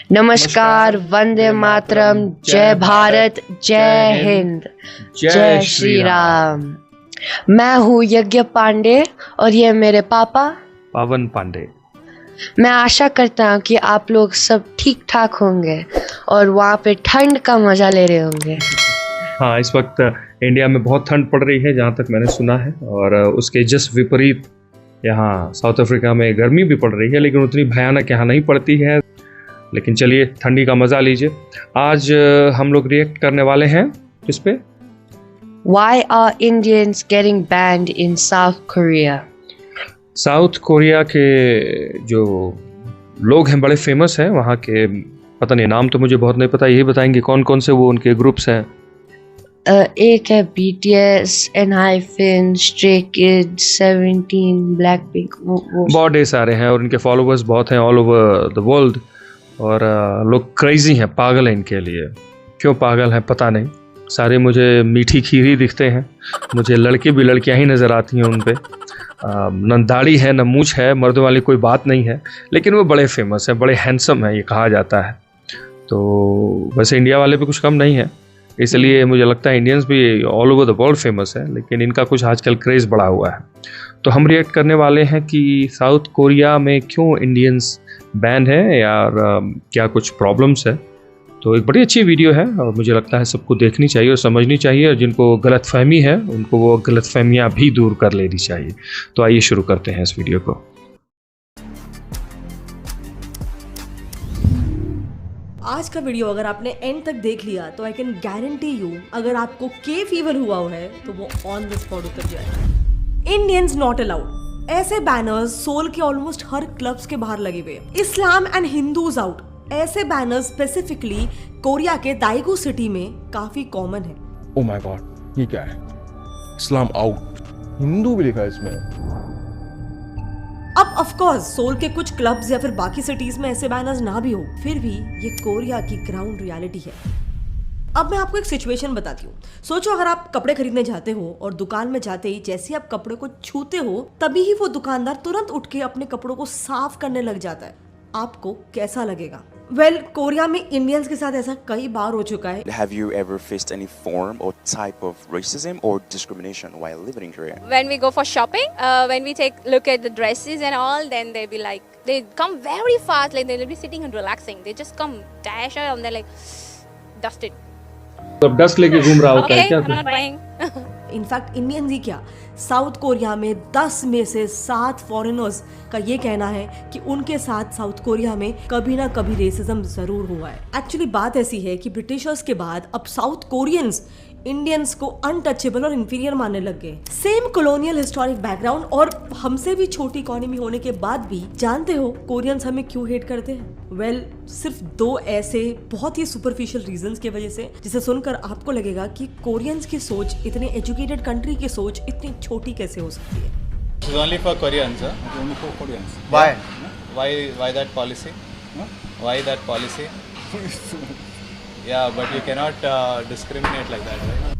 नमस्कार, वंदे मातरम, जय भारत, जय हिंद, जय श्री राम। मैं हूँ यज्ञ पांडे और ये मेरे पापा पवन पांडे। मैं आशा करता हूँ कि आप लोग सब ठीक ठाक होंगे और वहाँ पे ठंड का मजा ले रहे होंगे। हाँ, इस वक्त इंडिया में बहुत ठंड पड़ रही है जहाँ तक मैंने सुना है, और उसके जस्ट विपरीत यहाँ साउथ अफ्रीका में गर्मी भी पड़ रही है, लेकिन उतनी भयानक यहाँ नहीं पड़ती है। लेकिन चलिए ठंडी का मज़ा लीजिए। आज हम लोग रिएक्ट करने वाले हैं इस पे Why are Indians getting banned in South Korea? South Korea के जो लोग हैं बड़े फेमस हैं वहाँ के, पता नहीं नाम तो मुझे बहुत नहीं पता, यही बताएंगे कौन कौन से वो उनके ग्रुप्स हैं। एक है BTS, ENHYPEN, Stray Kids, 17, Blackpink, वो बहुत ढेर सारे हैं और इनके फॉलोअर्स बहुत हैं ऑल ओवर द वर्ल्ड, और लोग क्रेजी हैं, पागल हैं इनके लिए। क्यों पागल हैं पता नहीं, सारे मुझे मीठी खीर ही दिखते हैं, मुझे लड़के भी लड़कियां ही नज़र आती हैं उन पे। न दाढ़ी है न मूछ है, मर्दों वाली कोई बात नहीं है, लेकिन वो बड़े फेमस हैं, बड़े हैंडसम हैं ये कहा जाता है। तो वैसे इंडिया वाले भी कुछ कम नहीं है, इसलिए मुझे लगता है इंडियंस भी all over the world famous है, लेकिन इनका कुछ आजकल क्रेज़ बढ़ा हुआ है। तो हम रिएक्ट करने वाले हैं कि साउथ कोरिया में क्यों इंडियंस बैन है यार, क्या कुछ प्रॉब्लम्स है। तो एक बड़ी अच्छी वीडियो है और मुझे लगता है सबको देखनी चाहिए और समझनी चाहिए, और जिनको गलतफहमी है उनको वो गलतफहमियां भी दूर कर लेनी चाहिए। तो आइए शुरू करते हैं इस वीडियो को। आज का वीडियो अगर आपने एंड तक देख लिया तो आई कैन गारंटी यू, अगर आपको के फीवर हुआ है तो वो ऑन द स्पॉट उतर जाएगा। इंडियंस नॉट अलाउड, ऐसे बैनर्स सोल के ऑलमोस्ट हर क्लब्स के बाहर लगे हुए। इस्लाम एंड हिंदूज आउट, ऐसे बैनर्स स्पेसिफिकली कोरिया के दाएगू सिटी में काफी कॉमन है। ओह माय गॉड, ये क्या है? इस्लाम आउट, हिंदू भी लिखा है इसमें। अब ऑफ कोर्स सोल के कुछ क्लब्स या फिर बाकी सिटीज में ऐसे बैनर्स ना भी हो, फिर भी ये कोरिया की ग्राउंड रियलिटी है। अब मैं आपको एक सिचुएशन बताती हूँ। सोचो अगर आप कपड़े खरीदने जाते हो और दुकान में जाते ही जैसे आप कपड़े को छूते हो तभी ही वो दुकानदार तुरंत उठ के अपने कपड़ों को साफ करने लग जाता है, आपको कैसा लगेगा? कोरिया में इंडियंस के साथ ऐसा कई बार हो चुका है। Have you ever faced any form or type of racism or discrimination while living in Korea? When we go for shopping, when we take look at the dresses and all, then they be like, they come very fast, like they'll be sitting and relaxing. They just come dash and they're like, dust it. अब dust लेके घूम रहा होता है क्या? I'm not buying. In fact Indians ही क्या, south Korea में 10 में से 7 फॉरेनर्स का ये कहना है कि उनके साथ साउथ कोरिया में कभी ना कभी रेसिज्म जरूर हुआ है। एक्चुअली बात ऐसी है कि ब्रिटिशर्स के बाद अब साउथ कोरियंस इंडियंस को अनटचेबल और इंफीरियर मानने लग गए। सेम कॉलोनियल हिस्टोरिक बैकग्राउंड और हमसे भी छोटी इकोनॉमी होने के बाद भी जानते हो कोरियंस हमें क्यों हेट करते हैं? सिर्फ 2 ऐसे बहुत ही सुपरफिशियल रीजंस की वजह से, जिसे सुनकर आपको लगेगा कि कोरियंस की सोच, इतने एजुकेटेड कंट्री की सोच इतनी छोटी कैसे हो सकती है। This is only for Koreans, huh? Only for Koreans. Why? Why that policy? Why that policy? Yeah, but you cannot discriminate like that, right?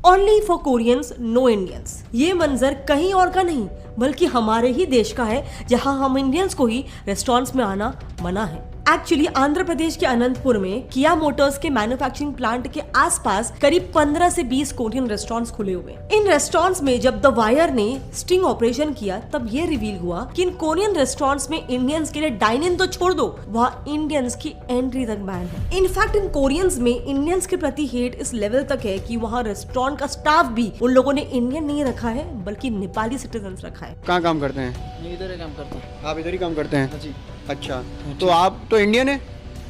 Only for Koreans, no Indians। ये मंजर कहीं और का नहीं बल्कि हमारे ही देश का है, जहां हम इंडियंस को ही रेस्टोरेंट्स में आना मना है। एक्चुअली आंध्र प्रदेश के अनंतपुर में किया मोटर्स के मैन्युफैक्चरिंग प्लांट के आसपास करीब 15 से 20 कोरियन रेस्टोरेंट्स खुले हुए। इन रेस्टोरेंट्स में जब द वायर ने स्टिंग ऑपरेशन किया तब ये रिवील हुआ कि इन कोरियन रेस्टोरेंट्स में इंडियंस के लिए डाइन इन तो छोड़ दो, वहाँ इंडियंस की एंट्री तक बैन है। इनफैक्ट इन कोरियंस में इंडियंस के प्रति हेट इस लेवल तक है कि वहाँ रेस्टोरेंट का स्टाफ भी उन लोगों ने इंडियन नहीं रखा है बल्कि नेपाली सिटीजन रखा है। कहाँ काम करते हैं? मैं इधर ही काम करता हूँ। आप इधर ही काम करते हैं? जी। अच्छा, तो आप तो इंडियन है?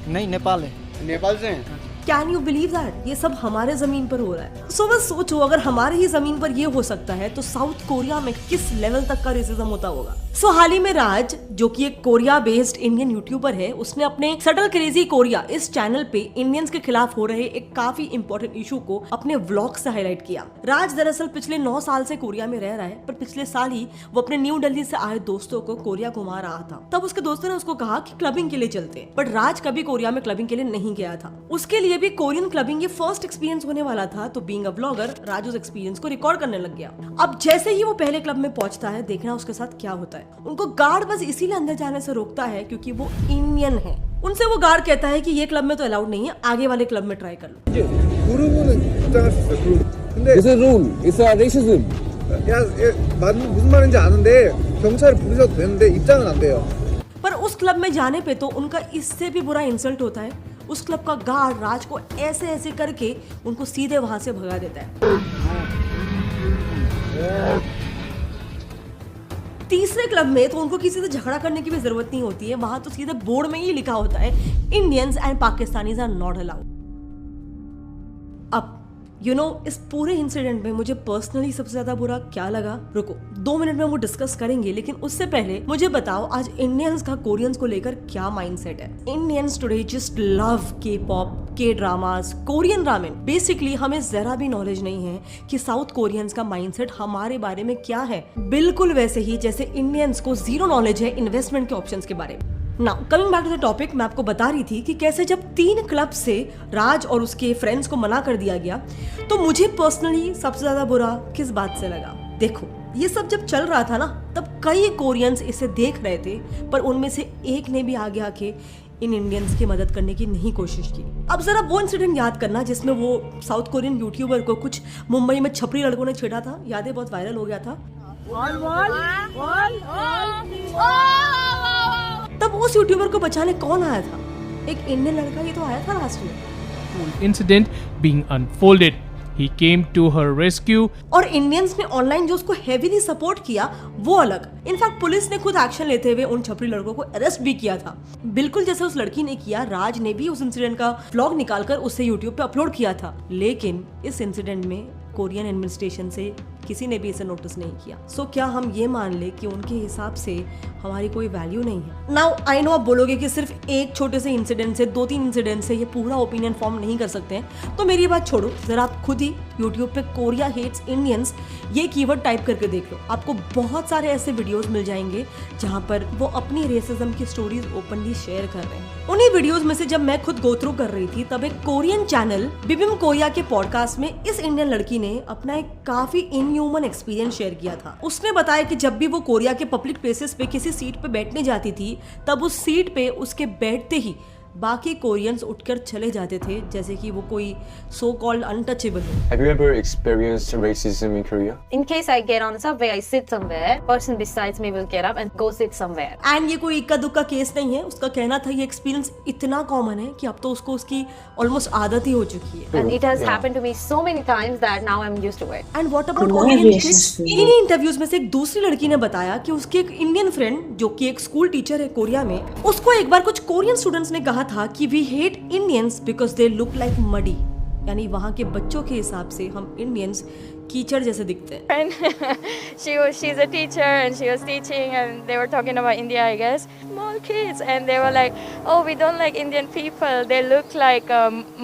नहीं, नेपाल है। नेपाल से हैं? कैन यू बिलीव दैट ये सब हमारे जमीन पर हो रहा है? सो बस सोचो, अगर हमारे ही जमीन पर ये हो सकता है तो साउथ कोरिया में किस लेवल तक का रेसिज्म होता होगा। सो हाल ही में राज, जो कि एक कोरिया बेस्ड इंडियन यूट्यूबर है, उसने अपने सटल क्रेजी कोरिया इस चैनल पे इंडियंस के खिलाफ हो रहे एक काफी इंपॉर्टेंट इशू को अपने व्लॉग से हाईलाइट किया। राज दरअसल पिछले 9 साल से कोरिया में रह रहा है, पर पिछले साल ही वो अपने न्यू दिल्ली से आए दोस्तों को कोरिया घुमा रहा था। तब उसके दोस्तों ने उसको कहा कि क्लबिंग के लिए चलते हैं, बट राज कभी कोरिया में क्लबिंग के लिए नहीं गया था। उसके लिए भी कोरियन क्लबिंग ये फर्स्ट एक्सपीरियंस होने वाला था, तो बीइंग अ ब्लॉगर राज उस एक्सपीरियंस को रिकॉर्ड करने लग गया। अब जैसे ही वो पहले क्लब में पहुंचता है, देखना उसके साथ क्या होता है। उनको गार्ड बस इसीलिए अंदर जाने से रोकता है क्योंकि वो इंडियन है। उनसे वो गार्ड कहता है कि ये क्लब में तो अलाउड नहीं है, आगे वाले क्लब में ट्राई कर लो। It's a rule. It's a racism. 무슨 말인지 아는데 경찰을 부르셔도 되는데 입장은 안 돼요. पर उस क्लब में जाने पे तो उनका इससे भी बुरा इंसल्ट होता है। उस क्लब का गार्ड राज को ऐसे ऐसे करके उनको सीधे वहां से भगा देता है। तीसरे क्लब में तो उनको किसी से झगड़ा करने की भी जरूरत नहीं होती है, वहां तो सीधे बोर्ड में ही लिखा होता है Indians and Pakistanis are not allowed. अब इस पूरे इंसिडेंट में मुझे पर्सनली सबसे ज्यादा बुरा क्या लगा, रुको 2 मिनट में वो डिस्कस करेंगे, लेकिन उससे पहले मुझे बताओ आज इंडियंस का कोरियंस को लेकर क्या माइंडसेट है। इंडियंस टुडे जस्ट लव के पॉप, के ड्रामास, कोरियन रामेन। बेसिकली हमें जरा भी नॉलेज नहीं है कि साउथ कोरियंस का माइंडसेट हमारे बारे में क्या है, बिल्कुल वैसे ही जैसे इंडियंस को जीरो नॉलेज है इन्वेस्टमेंट के ऑप्शंस के बारे में। Now coming back to the topic, मैं आपको बता रही थी कि कैसे जब 3 क्लब से राज और उसके फ्रेंड्स को मना कर दिया गया तो मुझे पर्सनली सबसे ज्यादा बुरा किस बात से लगा। देखो ये सब जब चल रहा था ना, तब कई कोरियंस इसे देख रहे थे, पर उनमें से एक ने भी आगे आके इन इंडियंस की मदद करने की नहीं कोशिश की। अब जरा वो इंसिडेंट याद करना जिसमें वो साउथ कोरियन यूट्यूबर को कुछ मुंबई में छपरी लड़कों ने छेड़ा था, याद है, बहुत वायरल हो गया था। तब उस यूट्यूबर को बचाने कौन आया था? एक इंडियन लड़का ही तो आया था लास्ट में। Incident being unfolded, he came to her rescue. और इंडियंस ने ऑनलाइन जो उसको हेवीली सपोर्ट किया वो अलग। इनफैक्ट पुलिस ने खुद एक्शन लेते हुए उन छपरी लड़कों को अरेस्ट भी किया था, बिल्कुल जैसे उस लड़की ने किया। राज ने भी उस इंसिडेंट का व्लॉग निकालकर उसे यूट्यूब पे अपलोड किया था, लेकिन इस इंसिडेंट में कोरियन एडमिनिस्ट्रेशन से किसी ने भी इसे नोटिस नहीं किया। सो क्या हम ये मान ले कि उनके हिसाब से हमारी कोई वैल्यू नहीं है? नाउ आई नो आप बोलोगे कि सिर्फ एक छोटे से इंसिडेंट से, 2-3 इंसिडेंट से ये पूरा ओपिनियन फॉर्म नहीं कर सकते हैं, तो मेरी बात छोड़ो, जरा आप खुद ही यूट्यूब पे कोरिया हेट्स इंडियंस ये कीवर्ड टाइप करके देख लो। आपको बहुत सारे ऐसे वीडियोस मिल जाएंगे जहां पर वो अपनी रेसिज्म की स्टोरीज ओपनली शेयर कर रहे हैं। उन्हीं वीडियोस में से जब मैं खुद गो थ्रू कर रही थी, तब एक कोरियन चैनल बिबिम कोरिया के पॉडकास्ट में इस इंडियन लड़की ने अपना एक काफी इनह्यूमन एक्सपीरियंस शेयर किया था। उसने बताया कि जब भी वो कोरिया के पब्लिक प्लेसेस पे किसी सीट पे बैठने जाती थी, तब उस सीट पे उसके बैठते ही बाकी कोरियंस उठकर चले जाते थे, जैसे कि वो कोई सो कॉल्ड अनटचेबल हो। Have you ever experienced racism in Korea? In case I get on the subway, I sit somewhere. Person besides me will get up and go sit somewhere. And ये कोई इक्का दुक्का case नहीं है। उसका कहना था ये एक्सपीरियंस इतना कॉमन है कि अब तो उसको उसकी ऑलमोस्ट आदत ही हो चुकी है। And it has happened to me so many times that now I'm used to it. And what about Korean kids? इन्हीं इंटरव्यूज में से एक दूसरी लड़की ने बताया कि उसकी एक इंडियन फ्रेंड जो कि एक स्कूल टीचर है कोरिया में, उसको एक बार कुछ कोरियन स्टूडेंट्स ने कहा था कि we hate Indians because they look like muddy, यानी वहाँ के बच्चों के हिसाब से हम इंडियंस कीचड़ जैसे दिखते हैं। She's a teacher and she was teaching and they were talking about India, I guess. Small kids and they were like, oh, we don't like Indian people. They look like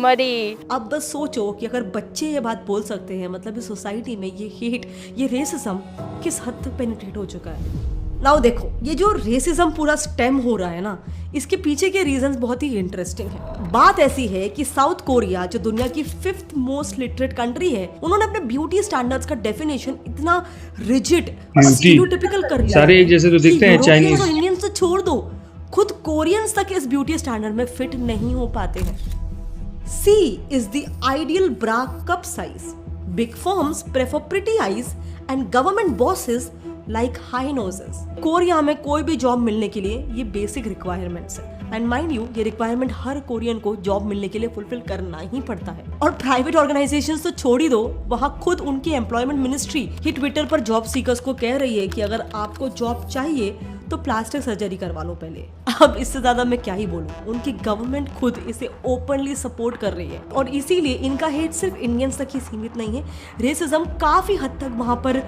muddy. अब बस सोचो कि अगर बच्चे ये बात बोल सकते हैं, मतलब इस सोसाइटी में ये हेट, ये रेसिज्म किस हद तक पेनिट्रेट हो चुका है। नाउ देखो, ये जो रेसिज्म पूरा स्टेम हो रहा है ना, इसके पीछे के रीजंस बहुत ही इंटरेस्टिंग है। बात ऐसी है कि साउथ कोरिया जो दुनिया की 5th मोस्ट लिटरेट कंट्री है, उन्होंने अपने ब्यूटी स्टैंडर्ड्स का डेफिनेशन इतना रिजिड और स्टीरियोटाइपिकल कर लिया, सारे एक जैसे तो दिखते हैं, चाइनीज और इंडियंस तो छोड़ दो, खुद कोरियंस तक इस ब्यूटी स्टैंडर्ड में फिट नहीं हो पाते हैं। C is the ideal bra cup size. Big firms prefer pretty eyes and government bosses like high noses. Korea में कोई भी जॉब मिलने के लिए ये बेसिक रिक्वायरमेंट्स है, एंड माइंड यू ये रिक्वायरमेंट हर कोरियन को जॉब मिलने के लिए फुलफिल करना ही पड़ता है। और प्राइवेट ऑर्गेनाइजेशंस तो छोड़ ही दो, वहाँ खुद उनकी एम्प्लॉयमेंट मिनिस्ट्री ही ट्विटर पर जॉब सीकर्स को कह रही है कि अगर आपको जॉब चाहिए तो प्लास्टिक सर्जरी करवा लो पहले। अब इससे ज्यादा मैं क्या ही बोलूं, उनकी गवर्नमेंट खुद इसे ओपनली सपोर्ट कर रही है, और इसीलिए इनका हेट सिर्फ इंडियंस तक ही सीमित नहीं है। रेसिज्म काफी हद तक वहाँ पर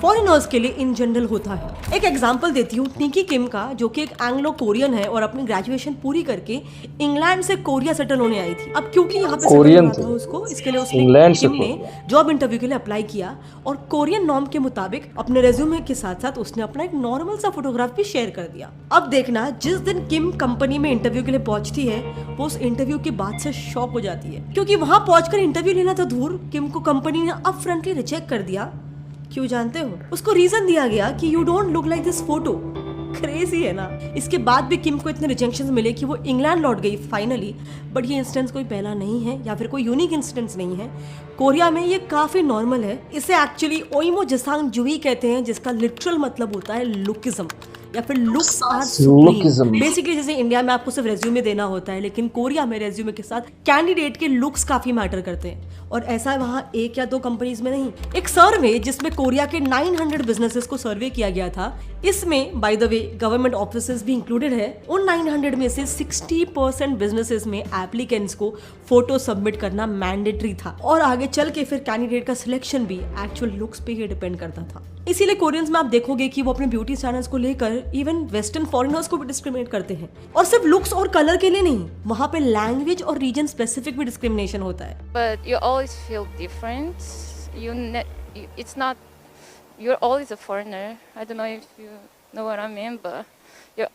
फॉरेनर्स के लिए इन जनरल होता है। एक एग्जांपल देती हूँ निकी किम का, जो कि एक एंग्लो कोरियन है और अपनी ग्रेजुएशन पूरी करके इंग्लैंड से कोरिया सेटल होने आई थी। अब क्योंकि यहाँ पे कोरियन था उसको, इसके लिए उसने किम ने जॉब इंटरव्यू के लिए अप्लाई किया, और कोरियन नॉर्म के मुताबिक अपने रेज्यूमे के साथ साथ उसने अपना एक नॉर्मल सा फोटोग्राफ भी शेयर कर दिया। अब देखना, जिस दिन किम कंपनी में इंटरव्यू के लिए पहुंचती है, वो उस इंटरव्यू के बाद से शॉक हो जाती है, क्योंकि वहां पहुंचकर इंटरव्यू लेना तो दूर, किम को कंपनी ने अप फ्रंटली रिजेक्ट कर दिया। क्यों जानते हो? उसको रीजन दिया गया कि you don't look like this photo. Crazy है ना। इसके बाद भी किम को इतने रिजेक्शंस मिले कि वो इंग्लैंड लौट गई फाइनली। बट ये इंसिडेंस कोई पहला नहीं है या फिर कोई यूनिक इंसिडेंस नहीं है। कोरिया में ये काफी नॉर्मल है। इसे एक्चुअली ओइमो जसांग जुई कहते हैं, जिसका लिटरल मतलब होता है लुकिज्म या फिर लुक्स आर सुप्रीम। बेसिकली जैसे इंडिया में आपको सिर्फ रेज्यूमे देना होता है, लेकिन कोरिया में रेज्यूमे के साथ कैंडिडेट के लुक्स काफी मैटर करते हैं। और ऐसा वहाँ एक या दो कंपनीज में नहीं, एक सर्वे जिसमें कोरिया के 900 बिजनेसेस को सर्वे किया गया था, इसमें by the way government offices भी इंक्लूडेड है। उन 900 में से 60% बिजनेसेस में एप्लीकेंट्स को फोटो सबमिट करना मैंडेटरी था। और आगे चल के फिर कैंडिडेट का सिलेक्शन भी एक्चुअल लुक्स पे ही डिपेंड करता था। इसीलिए कोरियंस में आप देखोगे कि वो अपने ब्यूटी स्टैंडर्ड्स को लेकर इवन वेस्टर्न फॉरेनर्स को भी डिस्क्रिमिनेट करते हैं। और सिर्फ लुक्स और कलर के लिए नहीं, वहाँ पे लैंग्वेज और रीजन स्पेसिफिक भी डिस्क्रिमिनेशन होता है। But you always feel different. It's not. You're always a foreigner. I don't know if you know what I mean, but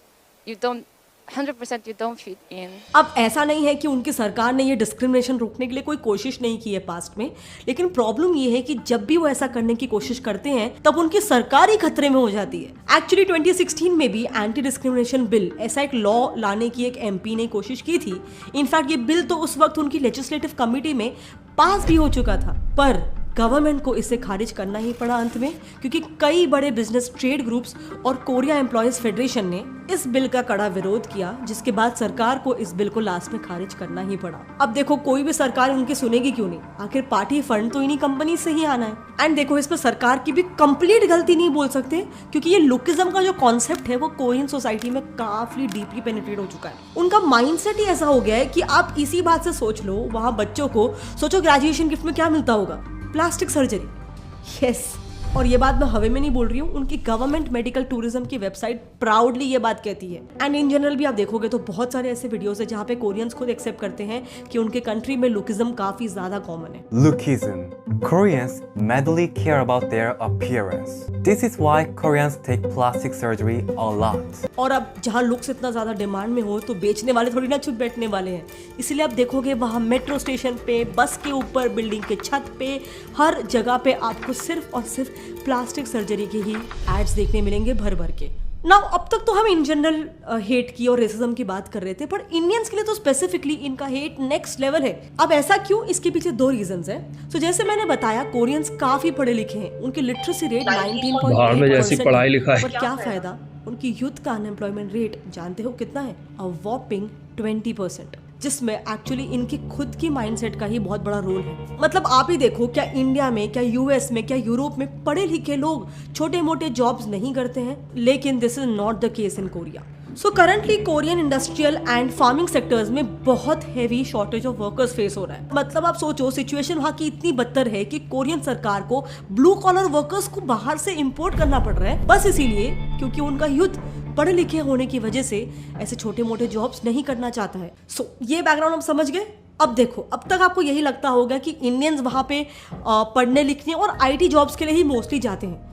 you don't 100% you don't fit in. अब ऐसा नहीं है कि उनकी सरकार ने ये डिस्क्रिमिनेशन रोकने के लिए कोई कोशिश नहीं की है पास्ट में, लेकिन प्रॉब्लम ये है कि जब भी वो ऐसा करने की कोशिश करते हैं तब उनकी सरकार ही खतरे में हो जाती है। एक्चुअली 2016 में भी एंटी डिस्क्रिमिनेशन बिल, ऐसा एक लॉ लाने की एक एमपी ने कोशिश की थी। इनफैक्ट ये बिल तो उस वक्त उनकी लेजिस्लेटिव कमिटी में पास भी हो चुका था, पर गवर्नमेंट को इसे खारिज करना ही पड़ा अंत में, क्योंकि कई बड़े बिजनेस ट्रेड ग्रुप्स और कोरिया एम्प्लॉयज फेडरेशन ने इस बिल का कड़ा विरोध किया, जिसके बाद सरकार को इस बिल को लास्ट में खारिज करना ही पड़ा। अब देखो कोई भी सरकार उनकी सुनेगी क्यों नहीं, आखिर पार्टी फंड तो इन्हीं कंपनी से ही आना है। एंड देखो इस पर सरकार की भी कंप्लीट गलती नहीं बोल सकते, क्योंकि ये लुकिज्म का जो कॉन्सेप्ट है वो कोरियन सोसाइटी में काफी डीपली पेनिट्रेट हो चुका है। उनका माइंडसेट ही ऐसा हो गया है कि आप इसी बात से सोच लो, वहाँ बच्चों को सोचो ग्रेजुएशन गिफ्ट में क्या मिलता होगा, प्लास्टिक सर्जरी। यस, और ये बात मैं हवे में नहीं बोल रही हूँ, उनकी गवर्नमेंट मेडिकल टूरिज्म की वेबसाइट प्राउडली ये बात कहती है। एंड इन जनरल भी आप देखोगे तो बहुत सारे ऐसे वीडियोस है जहाँ पे कोरियंस खुद एक्सेप्ट करते हैं कि उनके कंट्री में लुकिज्म काफी ज्यादा कॉमन है। Lookism. Koreans madly care about their appearance. This is why Koreans take plastic surgery a lot. और अब जहाँ लुक्स इतना ज्यादा डिमांड में हो तो बेचने वाले थोड़ी ना चुप बैठने वाले हैं। इसीलिए आप देखोगे वहाँ मेट्रो स्टेशन पे, बस के ऊपर, बिल्डिंग के छत पे, हर जगह पे आपको सिर्फ और सिर्फ प्लास्टिक सर्जरी के ही एड्स देखने मिलेंगे भर भर के। नाउ अब तक तो हम इन जनरल हेट की और रेसिज्म की बात कर रहे थे, पर इंडियंस के लिए तो स्पेसिफिकली इनका हेट नेक्स्ट लेवल है। अब ऐसा क्यों, इसके पीछे दो रीजंस हैं। सो जैसे मैंने बताया, कोरियंस काफी पढ़े लिखे हैं, उनकी लिटरेसी रेट 19.8%, पर क्या फायदा, उनकी यूथ का अनएम्प्लॉयमेंट रेट जानते हो कितना है? अ वॉपिंग 20%, जिसमें एक्चुअली इनकी खुद की माइंडसेट का ही बहुत बड़ा रोल है। मतलब आप ही देखो, क्या इंडिया में, क्या यूएस में, क्या यूरोप में पढ़े लिखे लोग छोटे मोटे जॉब्स नहीं करते हैं? लेकिन this is not the case in Korea. So currently Korean industrial and farming sectors में बहुत heavy shortage of workers face हो रहा है। मतलब आप सोचो, सिचुएशन वहाँ की इतनी बदतर है कि कोरियन सरकार को ब्लू कॉलर वर्कर्स को बाहर से इंपोर्ट करना पड़ रहा है, बस इसीलिए क्योंकि उनका यूथ पढ़े लिखे होने की वजह से ऐसे छोटे मोटे जॉब्स नहीं करना चाहता है। सो ये बैकग्राउंड हम समझ गए। अब देखो, अब तक आपको यही लगता होगा कि इंडियंस वहाँ पे पढ़ने लिखने और आईटी जॉब्स के लिए ही मोस्टली जाते हैं,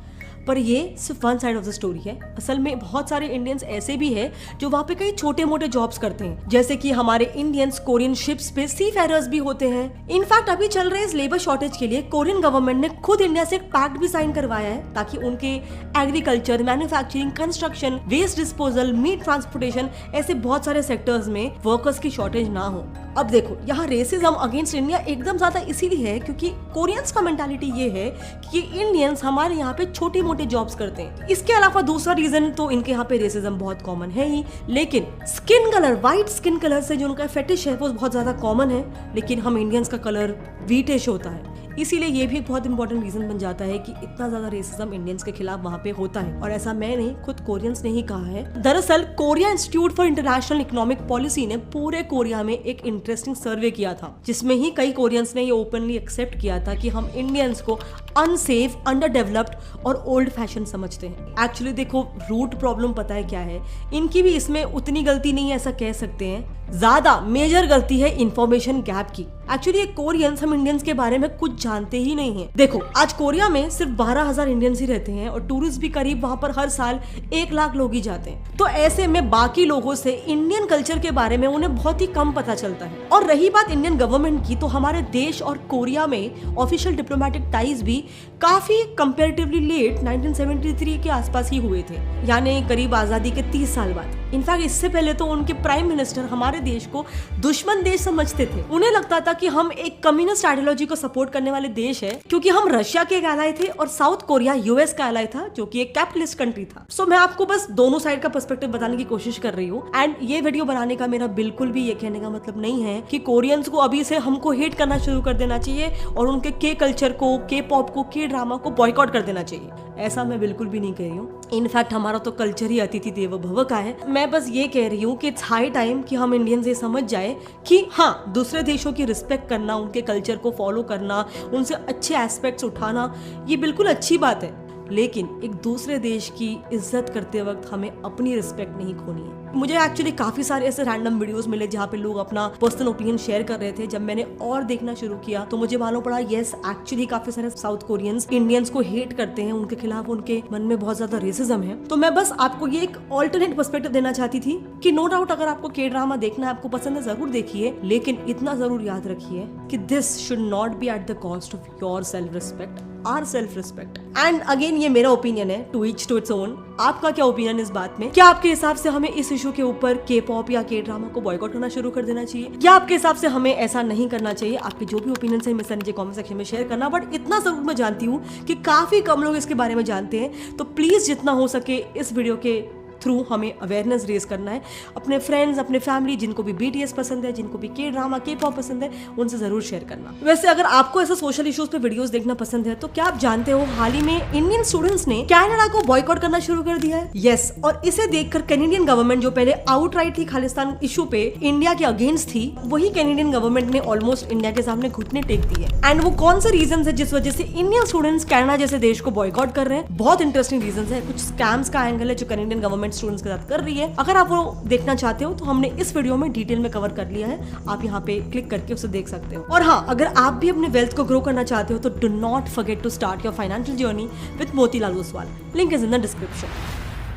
पर ये सिर्फ one side of the story है। असल में बहुत सारे इंडियंस ऐसे भी हैं जो वहाँ पे कई छोटे मोटे जॉब्स करते हैं, जैसे कि हमारे इंडियंस कोरियन शिप्स पे सी फेरर्स भी होते हैं। इनफैक्ट अभी चल रहे इस लेबर शॉर्टेज के लिए कोरियन गवर्नमेंट ने खुद इंडिया से एक पैक्ट भी साइन करवाया है, ताकि उनके agriculture, manufacturing, construction, waste disposal, meat transportation, ऐसे बहुत सारे सेक्टर्स में वर्कर्स की शॉर्टेज ना हो। अब देखो, यहाँ रेसिज्म अगेंस्ट इंडिया एकदम ज्यादा इसीलिए है क्योंकि कोरियंस का मेंटालिटी ये है कि इंडियंस हमारे यहाँ पे छोटी मोटी जॉब्स करते हैं। इसके अलावा दूसरा रीजन तो इनके यहाँ पे रेसिज्म बहुत कॉमन है ही, लेकिन skin colour, white skin colour से जो उनका फेटिश है वो बहुत ज्यादा कॉमन है। लेकिन हम इंडियंस का कलर व्हीटिश होता है, इसीलिए ये भी एक बहुत इंपॉर्टेंट रीजन बन जाता है कि इतना ज्यादा रेसिज्म इंडियंस के खिलाफ वहाँ पे होता है। और ऐसा मैं नहीं, खुद कोरियंस ने ही कहा है। दरअसल Korea institute for international economic policy ने पूरे कोरिया में एक इंटरेस्टिंग सर्वे किया था, जिसमें ही कई कोरियंस ने ये ओपनली एक्सेप्ट किया था कि हम इंडियंस को अनसेफ, अंडर डेवलप्ड और ओल्ड फैशन समझते हैं। एक्चुअली देखो, रूट प्रॉब्लम पता है क्या है, इनकी भी इसमें उतनी गलती नहीं है ऐसा कह सकते हैं, ज्यादा मेजर गलती है इंफॉर्मेशन गैप की। एक्चुअली ये कोरियंस हम इंडियंस के बारे में कुछ जानते ही नहीं है। देखो आज कोरिया में सिर्फ 12,000 इंडियंस ही रहते हैं और टूरिस्ट भी करीब वहाँ पर हर साल 1 लाख लोग ही जाते हैं। तो ऐसे में बाकी लोगों से इंडियन कल्चर के बारे में उन्हें बहुत ही कम पता चलता है। और रही बात इंडियन गवर्नमेंट की, तो हमारे देश और कोरिया में ऑफिशियल डिप्लोमेटिक टाइज भी काफी कंपैरेटिवली लेट 1973 के आसपास ही हुए थे, यानी करीब आजादी के 30 साल बाद। इनफैक्ट इससे पहले तो उनके प्राइम मिनिस्टर हमारे देश को दुश्मन देश समझते थे। उन्हें लगता था कि हम एक कम्युनिस्ट आइडियोलॉजी को सपोर्ट करने वाले देश है, क्योंकि हम रशिया के एलाय थे और साउथ कोरिया यूएस का एलाय था, जो कि एक कैपिटलिस्ट कंट्री था। सो मैं आपको बस दोनों साइड का पर्सपेक्टिव बताने की कोशिश कर रही हूँ। एंड ये वीडियो बनाने का मेरा बिल्कुल भी ये कहने का मतलब नहीं है कि कोरियंस को अभी से हमको हेट करना शुरू कर देना चाहिए और उनके के कल्चर को, के पॉप को, के ड्रामा को बॉयकॉट कर देना चाहिए। ऐसा मैं बिल्कुल भी नहीं कह रही हूँ। इनफैक्ट हमारा तो कल्चर ही अतिथि देवो भव का है। मैं बस ये कह रही हूँ कि इट्स हाई टाइम कि हम इंडियंस ये समझ जाए कि हाँ, दूसरे देशों की रिस्पेक्ट करना, उनके कल्चर को फॉलो करना, उनसे अच्छे एस्पेक्ट्स उठाना, ये बिल्कुल अच्छी बात है। लेकिन एक दूसरे देश की इज्जत करते वक्त हमें अपनी रिस्पेक्ट नहीं खोनी है। मुझे एक्चुअली काफी सारे ऐसे रैंडम वीडियोस मिले जहाँ पे लोग अपना पर्सनल ओपिनियन शेयर कर रहे थे। जब मैंने और देखना शुरू किया तो मुझे मालूम पड़ा यस, एक्चुअली काफी सारे साउथ कोरियंस इंडियंस को हेट करते हैं, उनके खिलाफ उनके मन में बहुत ज्यादा रेसिज्म है। तो मैं बस आपको ये एक ऑल्टरनेट पर्सपेक्टिव देना चाहती थी कि नो डाउट अगर आपको के ड्रामा देखना है, आपको पसंद है, जरूर देखिए, लेकिन इतना जरूर याद रखिए कि this should not be at the cost of your self respect, our self respect. And again ये मेरा ओपिनियन है, to each to its own. आपका क्या ओपिनियन इस बात में? क्या आपके हिसाब से हमें इस इशू के ऊपर के पॉप या के ड्रामा को बॉयकॉट करना शुरू कर देना चाहिए, या आपके हिसाब से हमें ऐसा नहीं करना चाहिए? आपके जो भी ओपिनियन है मेरे साथ नीचे कमेंट सेक्शन में शेयर करना। बट इतना जरूर मैं जानती हूँ कि काफी कम लोग इसके बारे में जानते हैं, तो प्लीज जितना हो सके इस वीडियो के थ्रू हमें अवेयरनेस रेज करना है। अपने फ्रेंड्स, अपने फैमिली, जिनको भी BTS पसंद है, जिनको भी के ड्रामा, के पॉप पसंद है, उनसे जरूर शेयर करना। वैसे अगर आपको ऐसे सोशल इश्यूज पे वीडियोस देखना पसंद है तो क्या आप जानते हो हाल ही में इंडियन स्टूडेंट्स ने कनाडा को बॉयकॉट करना शुरू कर दिया है? यस, और इसे देखकर कैनेडियन गवर्नमेंट जो पहले आउटराइट ही खालिस्तान इशू पे इंडिया के अगेंस्ट थी, वही कैनेडियन गवर्नमेंट ने ऑलमोस्ट इंडिया के सामने घुटने टेक दिए। एंड वो कौन से रीजन है जिस वजह से इंडियन स्टूडेंट्स कनाडा जैसे देश को बॉयकॉट कर रहे हैं? बहुत इंटरेस्टिंग रीजन है। कुछ स्कैम्स का एंगल है जो कैनेडियन गवर्नमेंट स्टूडेंट्स के साथ कर रही है। अगर आप वो देखना चाहते हो तो हमने इस वीडियो में डिटेल में कवर कर लिया है, आप यहाँ पे क्लिक करके उसे देख सकते हो। और हाँ, अगर आप भी अपने वेल्थ को ग्रो करना चाहते हो तो do not forget to start your financial journey with Motilal Oswal. Link is in the description.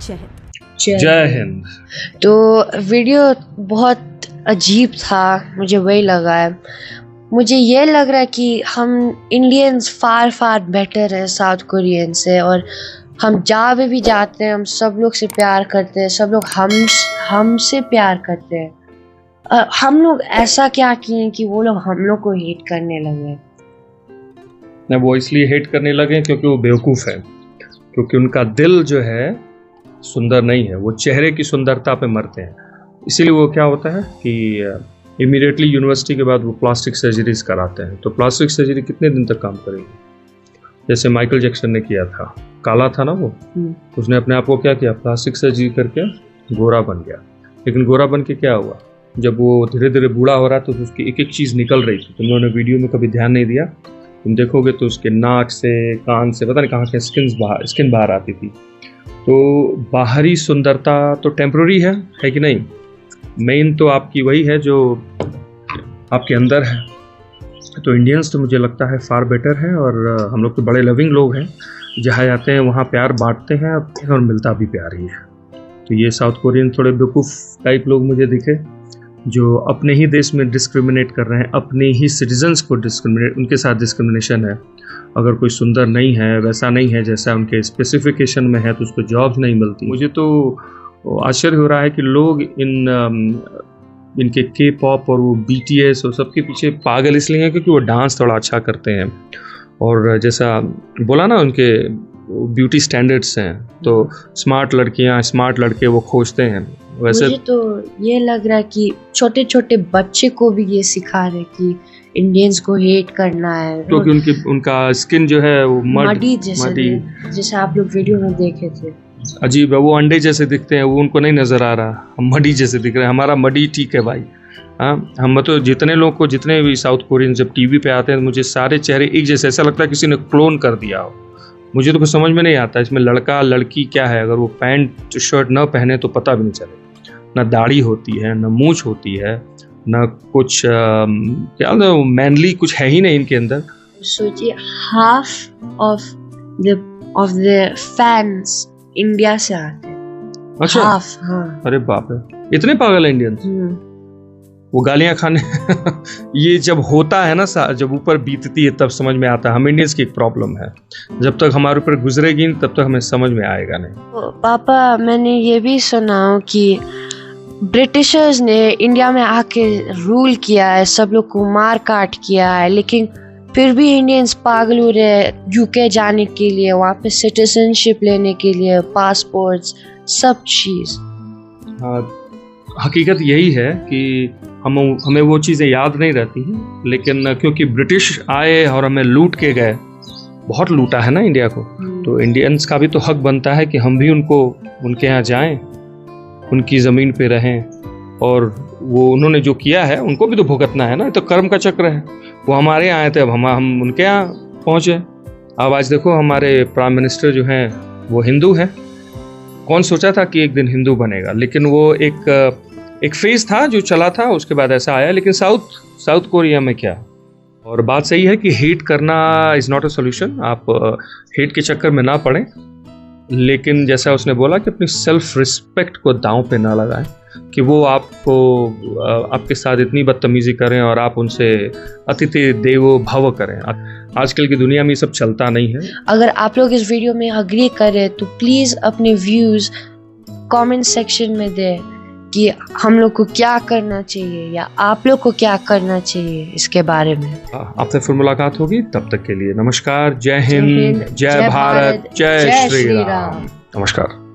जय हिंद। जय हिंद। तो वीडियो बहुत अजीब था, मुझे वही लगा है। मुझे ये लग रहा है कि हम इंडियंस फार बेटर है साउथ कोरियन से, और हम जहाँ भी जाते हैं हम सब लोग से प्यार करते हैं, सब लोग हमसे प्यार करते हैं। हम लोग ऐसा क्या किए कि वो लोग हम लोग को हेट करने लगे? नहीं, वो इसलिए हेट करने लगे क्योंकि वो बेवकूफ़ है, क्योंकि उनका दिल जो है सुंदर नहीं है, वो चेहरे की सुंदरता पे मरते हैं। इसीलिए वो क्या होता है कि इमीडिएटली यूनिवर्सिटी के बाद वो प्लास्टिक सर्जरीज कराते हैं। तो प्लास्टिक सर्जरी कितने दिन तक काम करेगी? जैसे माइकल जैक्सन ने किया था, काला था ना वो, उसने अपने आप को क्या किया, प्लास्टिक सर्जरी करके गोरा बन गया। लेकिन गोरा बन के क्या हुआ, जब वो धीरे धीरे बूढ़ा हो रहा था तो उसकी एक एक चीज़ निकल रही थी। तुम लोगों ने वीडियो में कभी ध्यान नहीं दिया, तुम देखोगे तो उसके नाक से, कान से, पता नहीं कहाँ के स्किन बाहर आती थी। तो बाहरी सुंदरता तो टेम्प्रोरी है कि नहीं? मेन तो आपकी वही है जो आपके अंदर है। तो इंडियंस तो मुझे लगता है फार बेटर है, और हम लोग तो बड़े लविंग लोग हैं, जहाँ जाते हैं वहाँ प्यार बांटते हैं और मिलता भी प्यार ही है। तो ये साउथ कोरियन थोड़े बेवकूफ़ टाइप लोग मुझे दिखे, जो अपने ही देश में डिस्क्रिमिनेट कर रहे हैं, अपने ही सिटीजन्स को डिस्क्रिमिनेट, उनके साथ डिस्क्रिमिनेशन है। अगर कोई सुंदर नहीं है, वैसा नहीं है जैसा उनके स्पेसिफिकेशन में है, तो उसको जॉब्स नहीं मिलती। मुझे तो आश्चर्य हो रहा है कि लोग इनके के पॉप और वो BTS और सबके पीछे पागल इसलिए हैं क्योंकि वो डांस थोड़ा अच्छा करते हैं, और जैसा बोला ना उनके ब्यूटी स्टैंडर्ड्स हैं, तो स्मार्ट लड़कियां, स्मार्ट लड़के वो खोजते हैं। वैसे मुझे तो ये लग रहा है कि छोटे छोटे बच्चे को भी ये सिखा रहे कि इंडियंस को हेट करना है, क्योंकि उनका स्किन जो है वो मडी जैसे आप लोग वीडियो में देखे थे। अजीब है, वो अंडे जैसे दिखते हैं, वो उनको नहीं नज़र आ रहा, हम मडी जैसे दिख रहे हैं। हमारा मडी ठीक है भाई। हाँ, हम तो जितने लोग को, जितने भी साउथ कोरियन जब टीवी पे आते हैं, मुझे सारे चेहरे एक जैसे, ऐसा लगता है किसी ने क्लोन कर दिया हो। मुझे तो कुछ समझ में नहीं आता इसमें लड़का लड़की क्या है। अगर वो पैंट शर्ट न पहने तो पता भी नहीं चलेगा। ना दाढ़ी होती है, ना मूंछ होती है, ना कुछ क्या मैनली कुछ है ही नहीं इनके अंदर। सोचिए half of the fans India से आते हैं। अच्छा हाफ, हाँ। अरे बाप रे, इतने पागल है इंडियंस। वो गालियां खाने ये जब होता है ना, जब ऊपर बीतती है तब समझ में आता है। हम इंडियंस की एक प्रॉब्लम है, जब तक हमारे ऊपर गुजरेगी तब तक हमें समझ में आएगा नहीं। तो पापा मैंने ये भी सुना कि ब्रिटिशर्स ने इंडिया में आके रूल किया है, सब लोग को मार काट किया है, लेकिन फिर भी इंडियंस पागल हो रहे हैं यूके जाने के लिए, वहाँ पे सिटीजनशिप लेने के लिए, पासपोर्ट्स, सब चीज़। हकीकत यही है कि हमें वो चीज़ें याद नहीं रहती हैं, लेकिन क्योंकि ब्रिटिश आए और हमें लूट के गए, बहुत लूटा है ना इंडिया को, तो इंडियंस का भी तो हक बनता है कि हम भी उनके यहाँ जाएं, उनकी ज़मीन पे रहें, और वो उन्होंने जो किया है उनको भी तो भुगतना है ना। ये तो कर्म का चक्र है। वो हमारे यहाँ आए थे, अब हम उनके यहाँ पहुँचे। अब आज देखो हमारे प्राइम मिनिस्टर जो हैं वो हिंदू हैं। कौन सोचा था कि एक दिन हिंदू बनेगा, लेकिन वो एक फेज था जो चला था, उसके बाद ऐसा आया। लेकिन साउथ कोरिया में क्या, और बात सही है कि हेट करना इज़ नॉट अ सोल्यूशन। आप हेट के चक्कर में ना पड़ें, लेकिन जैसा उसने बोला कि अपनी सेल्फ रिस्पेक्ट को दांव पे ना लगाएं, कि वो आपके साथ इतनी बदतमीजी करें और आप उनसे अतिथि देवो भव करें। आजकल की दुनिया में ये सब चलता नहीं है। अगर आप लोग इस वीडियो में अग्री करें तो प्लीज़ अपने व्यूज़ कमेंट सेक्शन में दें कि हम लोग को क्या करना चाहिए या आप लोग को क्या करना चाहिए इसके बारे में। आपसे फिर मुलाकात होगी, तब तक के लिए नमस्कार। जय हिंद, जय भारत, जय श्री राम। नमस्कार।